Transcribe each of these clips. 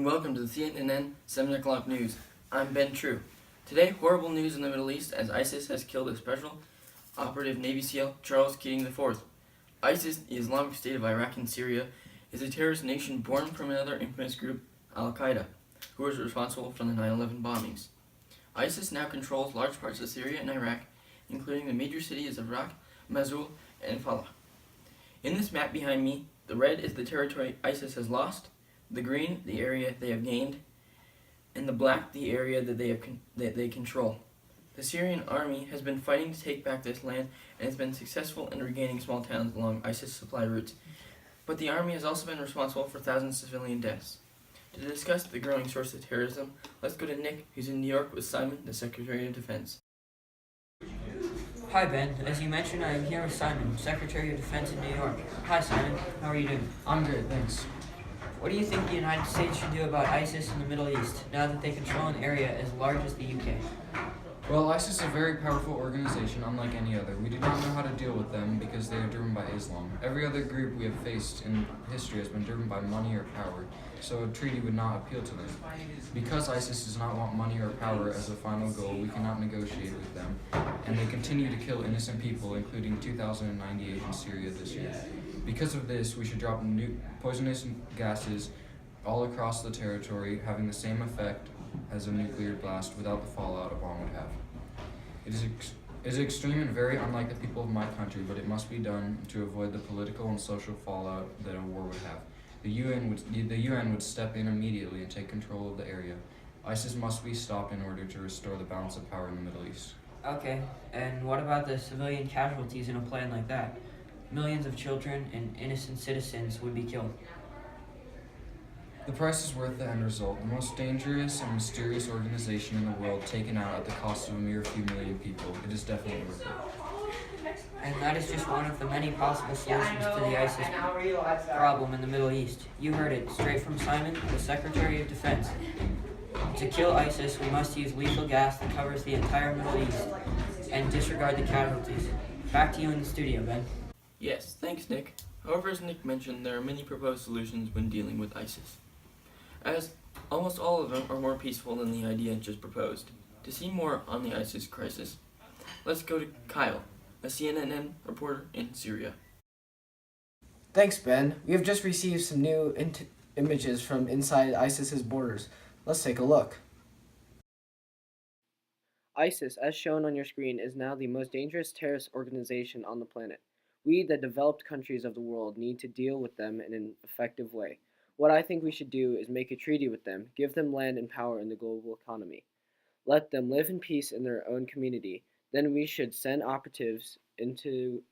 welcome to the CNN 7 o'clock news. I'm Ben True. Today, horrible news in the Middle East as ISIS has killed a special operative Navy SEAL, Charles Keating IV. ISIS, the Islamic State of Iraq and Syria, is a terrorist nation born from another infamous group, Al-Qaeda, who was responsible for the 9/11 bombings. ISIS now controls large parts of Syria and Iraq, including the major cities of Raqqa, Mosul, and Falah. In this map behind me, the red is the territory ISIS has lost, the green the area they have gained, and the black the area that they control. The Syrian army has been fighting to take back this land and has been successful in regaining small towns along ISIS supply routes. But the army has also been responsible for thousands of civilian deaths. To discuss the growing source of terrorism, let's go to Nick, who's in New York with Simon, the Secretary of Defense. Hi Ben, as you mentioned, I am here with Simon, Secretary of Defense in New York. Hi Simon, how are you doing? I'm good, thanks. What do you think the United States should do about ISIS in the Middle East, now that they control an area as large as the UK? Well, ISIS is a very powerful organization, unlike any other. We do not know how to deal with them because they are driven by Islam. Every other group we have faced in history has been driven by money or power, so a treaty would not appeal to them. Because ISIS does not want money or power as a final goal, we cannot negotiate with them, and they continue to kill innocent people, including 2,098 in Syria this year. Because of this, we should drop poisonous gases all across the territory, having the same effect as a nuclear blast without the fallout a bomb would have. It is extreme and very unlike the people of my country, but it must be done to avoid the political and social fallout that a war would have. The UN would step in immediately and take control of the area. ISIS must be stopped in order to restore the balance of power in the Middle East. Okay, and what about the civilian casualties in a plan like that? Millions of children and innocent citizens would be killed. The price is worth the end result. The most dangerous and mysterious organization in the world taken out at the cost of a mere few million people. It is definitely worth it. And that is just one of the many possible solutions to the ISIS problem in the Middle East. You heard it straight from Simon, the Secretary of Defense. To kill ISIS, we must use lethal gas that covers the entire Middle East and disregard the casualties. Back to you in the studio, Ben. Yes, thanks, Nick. However, as Nick mentioned, there are many proposed solutions when dealing with ISIS, as almost all of them are more peaceful than the idea just proposed. To see more on the ISIS crisis, let's go to Kyle, a CNN reporter in Syria. Thanks, Ben. We have just received some new images from inside ISIS's borders. Let's take a look. ISIS, as shown on your screen, is now the most dangerous terrorist organization on the planet. We, the developed countries of the world, need to deal with them in an effective way. What I think we should do is make a treaty with them, give them land and power in the global economy. Let them live in peace in their own community. Then we should send operatives into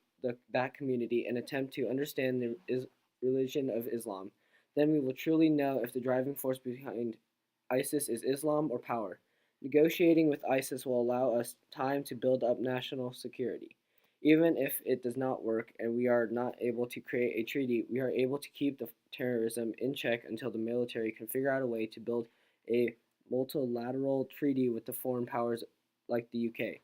that community and attempt to understand the religion of Islam. Then we will truly know if the driving force behind ISIS is Islam or power. Negotiating with ISIS will allow us time to build up national security. Even if it does not work and we are not able to create a treaty, we are able to keep the terrorism in check until the military can figure out a way to build a multilateral treaty with the foreign powers like the UK.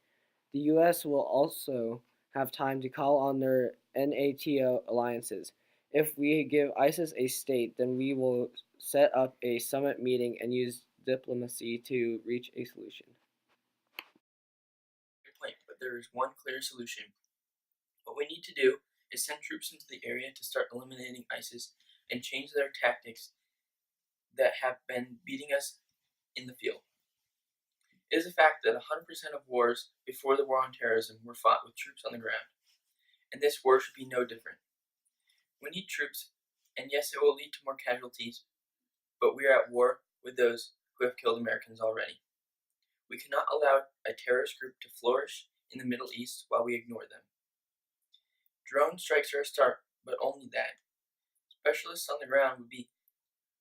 The US will also have time to call on their NATO alliances. If we give ISIS a state, then we will set up a summit meeting and use diplomacy to reach a solution. Good point, but there is one clear solution. What we need to do is send troops into the area to start eliminating ISIS and change their tactics that have been beating us in the field. It is a fact that 100% of wars before the war on terrorism were fought with troops on the ground, and this war should be no different. We need troops, and yes, it will lead to more casualties, but we are at war with those who have killed Americans already. We cannot allow a terrorist group to flourish in the Middle East while we ignore them. Drone strikes are a start, but only that. Specialists on the ground would be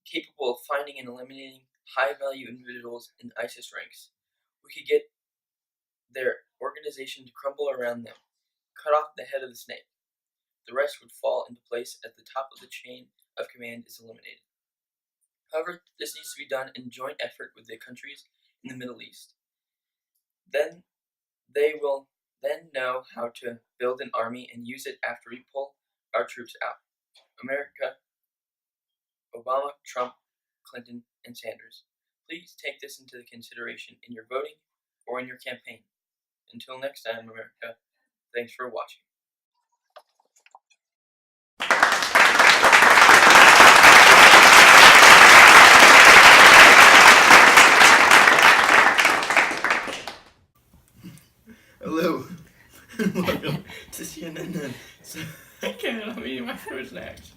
capable of finding and eliminating high-value individuals in ISIS ranks. We could get their organization to crumble around them, cut off the head of the snake. The rest would fall into place as the top of the chain of command is eliminated. However, this needs to be done in joint effort with the countries in the Middle East. Then they will know how to build an army and use it after we pull our troops out. America, Obama, Trump, Clinton, and Sanders. Please take this into consideration in your voting or in your campaign. Until next time, America, thanks for watching. Hello, and welcome to CNN. So, I can't, I'm eating my first snacks.